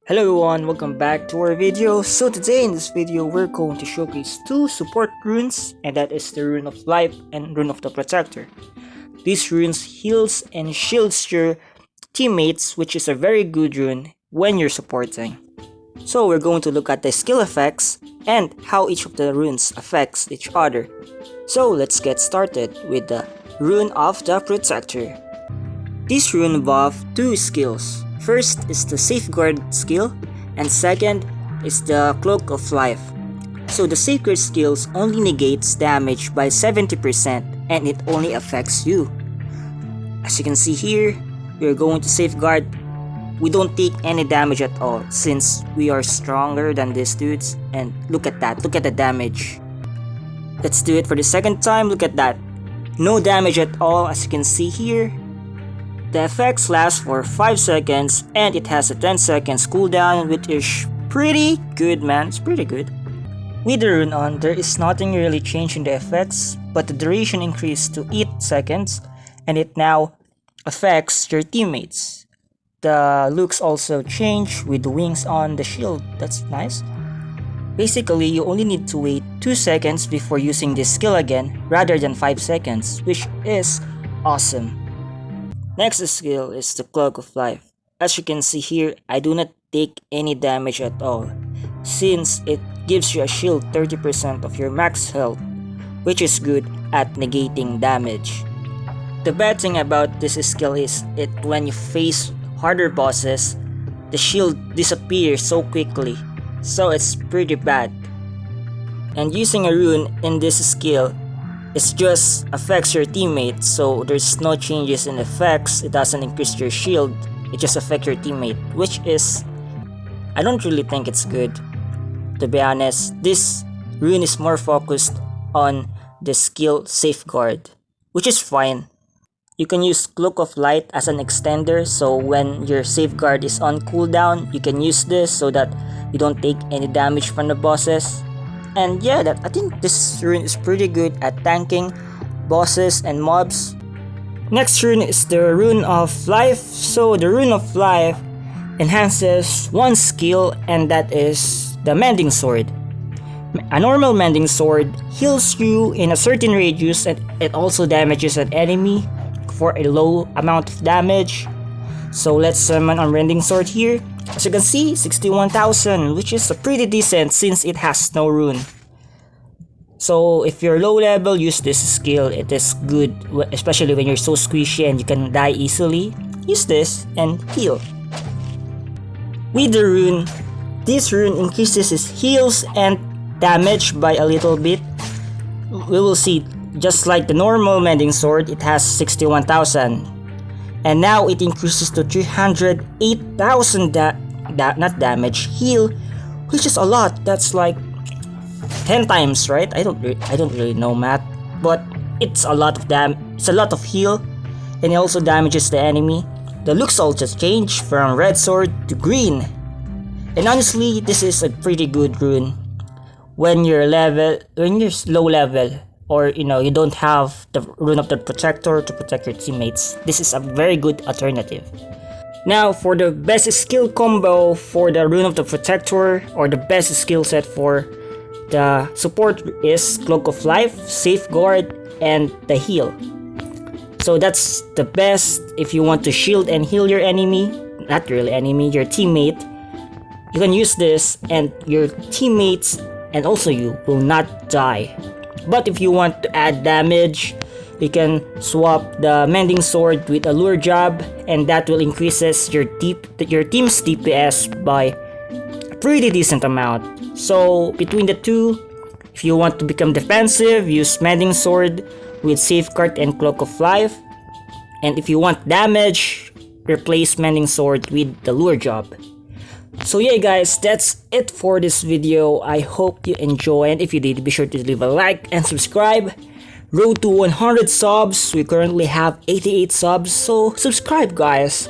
Hello everyone, welcome back to our video. So today in this video, we're going to showcase two support runes, and that is the Rune of Life and Rune of the Protector. These runes heals and shields your teammates, which is a very good rune when you're supporting. So we're going to look at the skill effects and how each of the runes affects each other. So let's get started with the Rune of the Protector. This rune buff two skills. First is the Safeguard skill, and second is the Cloak of Life. So the Safeguard skills only negates damage by 70% and it only affects you. As you can see here, we are going to Safeguard. We don't take any damage at all since we are stronger than these dudes, and look at that, look at the damage. Let's do it for the second time. Look at that, no damage at all. As you can see here, the effects last for 5 seconds and it has a 10 seconds cooldown, which is pretty good, man. It's pretty good. With the rune on, there is nothing really changed in the effects, but the duration increased to 8 seconds and it now affects your teammates. The looks also change with the wings on the shield. That's nice. Basically, you only need to wait 2 seconds before using this skill again rather than 5 seconds, which is awesome. Next skill is the Cloak of Life. As you can see here, I do not take any damage at all, since it gives you a shield 30% of your max health, which is good at negating damage. The bad thing about this skill is when you face harder bosses, the shield disappears so quickly, so it's pretty bad. And using a rune in this skill, it just affects your teammate, so there's no changes in effects. It doesn't increase your shield, it just affects your teammate, which is, I don't really think it's good. To be honest, this rune is more focused on the skill Safeguard, which is fine. You can use Cloak of Light as an extender, so when your Safeguard is on cooldown, you can use this so that you don't take any damage from the bosses. And yeah, I think this rune is pretty good at tanking bosses and mobs. Next rune is the Rune of Life. So the Rune of Life enhances one skill, and that is the Mending Sword. A normal Mending Sword heals you in a certain radius, and it also damages an enemy for a low amount of damage. So let's summon our Mending Sword here. As you can see, 61,000, which is pretty decent since it has no rune. So if you're low level, use this skill. It is good, especially when you're so squishy and you can die easily. Use this and heal. With the rune, this rune increases its heals and damage by a little bit. We will see, just like the normal Mending Sword, it has 61,000. And now it increases to 308,000 not damage, heal, which is a lot. That's like 10 times, right? I don't really know math, but it's a lot of it's a lot of heal, and it also damages the enemy. The looks all just change from red sword to green. And honestly, this is a pretty good rune when you're low level, or you don't have the Rune of the Protector to protect your teammates. This is a very good alternative. Now for the best skill combo for the Rune of the Protector, or the best skill set for the support, is Cloak of Life, Safeguard, and the Heal. So that's the best if you want to shield and heal your enemy, not really enemy, your teammate. You can use this and your teammates and also you will not die. But if you want to add damage, you can swap the Mending Sword with a Lure Job, and that will increases your team's DPS by a pretty decent amount. So between the two, if you want to become defensive, use Mending Sword with Safeguard and Cloak of Life. And if you want damage, replace Mending Sword with the Lure Job. So yeah guys, that's it for this video. I hope you enjoy, and if you did, be sure to leave a like and subscribe. Road to 100 subs. We currently have 88 subs, so subscribe guys.